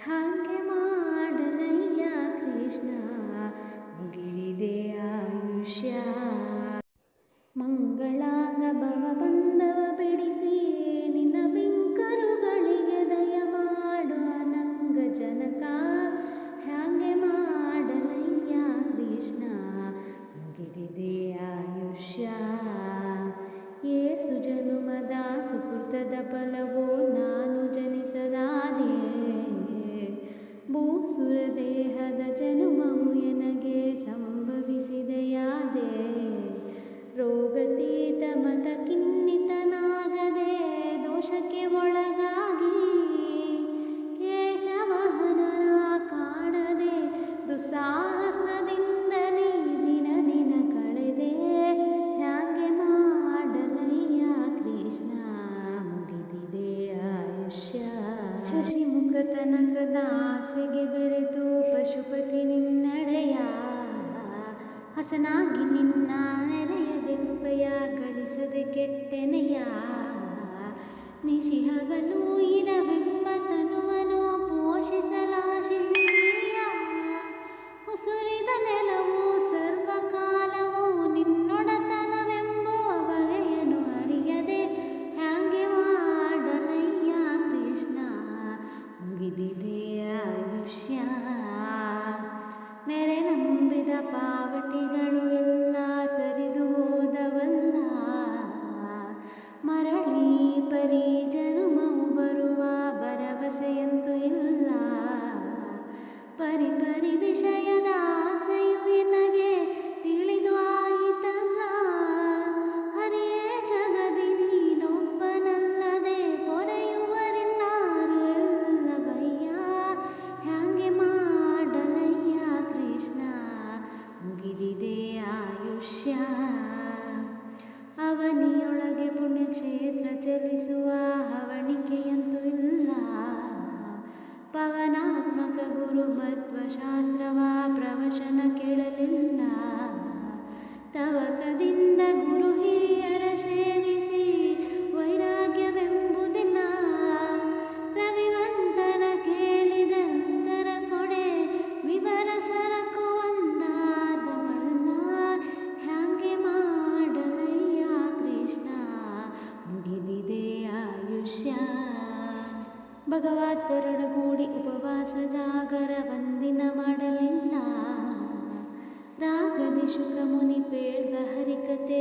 ಹಾಗೆ ಮಾಡಲಯ್ಯ ಕೃಷ್ಣ ಮುಗಿದಿದೆ ಆಯುಷ್ಯ. ಮಂಗಳಾಂಗ ಭವ ಬಂಧವ ಬಿಡಿಸಿ ನಿನ್ನ ಬಿಂಕರುಗಳಿಗೆ ದಯ ಮಾಡು ಅನಂಗ ಜನಕ. ಹಾಗೆ ಮಾಡಲಯ್ಯ ಕೃಷ್ಣ ಮುಗಿದಿದೆ ಆಯುಷ್ಯ. ಏಸು ಜನುಮದ ಸುಕೃತದ ಫಲವೋ ನಾನು ಜನಿಸದಾದೆ, ಭೂಸುರ ದೇಹದ ಜನುಮವು ಎನಗೆ ಸಂಭವಿಸಿದೆಯಾದೆ. ರೋಗತೀತ ಮತ ಕಿನ್ನಿತನಾಗದೆ ದೋಷಕ್ಕೆ ಒಳಗಾಗಿ ಕೇಶವಹನನ ಕಾಣದೆ ದುಸ್ಸಾಹಸದಿಂದಲೇ ದಿನ ದಿನ ಕಳೆದೆ. ಹ್ಯಾಂಗೆ ಮಾಡಲಯ್ಯ ಕೃಷ್ಣ ಮುಗಿದಿದೆ ಆಯುಷ್ಯ. ಶಶಿಮುಖ ತನಕದ ಆಸೆಗೆ ಬೆರೆತು ಪಶುಪತಿ ನಿನ್ನಡೆಯ, ಹಸನಾಗಿ ನಿನ್ನ ನೆರೆಯದೆ ಕೃಪೆಯ ಗಳಿಸದೆ ಕೆಟ್ಟೆನೆಯ. ನಿಶಿಹಗಲು ಇರವೆಂಬ ತನುವನು ಪೋಷಿಸಲಾಶಿಸಿದೆಯ. ಉಸುರಿದ ನೆಲವು ಸರ್ವಕಾಲವೂ ನಿನ್ನೊಡತನವೆಂಬುವ ಬಗೆಯನ್ನು ಅರಿಯದೆ ಹ್ಯಾಂಗೆ ಮಾಡಲಯ್ಯ ಕೃಷ್ಣ ಮುಗಿದಿದೆ ಆಯುಷ್ಯ. ನೆರೆ ನಂಬಿದ ಪಾವಟಿಗಳು ಎಲ್ಲ ಸರಿದು ಹೋದವಲ್ಲ, ಮರಳಿ ಪರಿ ಜನುಮವು ಬರುವ ಭರವಸೆಯಂತೂ ಇಲ್ಲ. ಪರಿ ಪರಿ ವಿಷಯದ ಆಸೆಯು ಎನಗೆ ತಿಳಿದು ಆಯಿತಲ್ಲ, ಹರಿಯೇ ಜಗದಿ ನೀನೊಬ್ಬನಲ್ಲದೆ ಪೊರೆಯುವರಿನ್ನಾರು ಎಲ್ಲವಯ್ಯ. ಹ್ಯಾಂಗೆ ಮಾಡಲಯ್ಯ ಕೃಷ್ಣ ಮುಗಿದಿದೆ ಆಯುಷ್ಯ. ಅವನಿಯೊಳಗೆ ಪುಣ್ಯಕ್ಷೇತ್ರ ಚಲಿಸುವ ಹವಣಿಕೆಯಂತೂ ಇಲ್ಲ, ಪವನಾತ್ಮಕ ಗುರುಮತ್ವ ಶಾಸ್ತ್ರವ ಪ್ರವಚನ ಕೇಳಲಿಲ್ಲ. ತವಕದಿಂದ ಗುರು ಹಿರಿಯರ ಸೇವಿಸಿ ವೈರಾಗ್ಯವೆಂಬುದಿಲ್ಲ. ರವಿವಂತನ ಕೇಳಿದಂತರ ಕೊಡೆ ವಿವರ ಸರಕು ಒಂದಾದವಲ್ಲ. ಹ್ಯಾಂಗೆ ಮಾಡಲಯ್ಯ ಕೃಷ್ಣ ಮುಗಿದಿದೆ ಆಯುಷ್ಯ. ಭಗವತ್ತರೊಡಗೂಡಿ ಉಪವಾಸ ಜಾಗರ ವಂದಿನ ಮಾಡಲಿಲ್ಲ. ರಾಗದಿ ಶುಕ ಮುನಿ ಪೇಳ್ವ ಹರಿಕತೆ